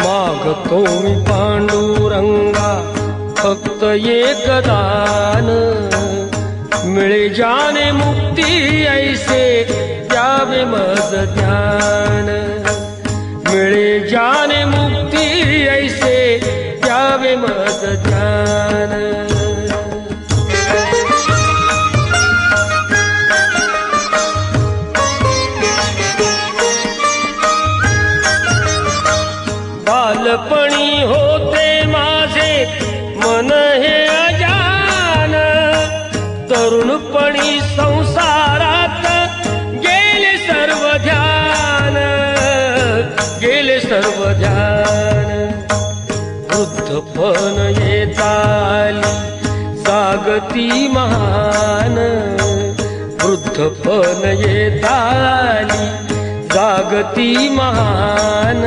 मागतो मी पांडुरंगा फक्त एक दान, मिळे जाने मुक्ती ऐसे द्यावे मज ध्यान, मिळे जाने मुक्ती ऐसे द्यावे मज ध्यान। बालपणी होते माझे मन हे अजान, तरुणपणी संसारात गेले सर्व ध्यान, गेले सर्व ध्यान। वृद्धपण येताली जागती महान, वृद्धपण येताली जागती महान।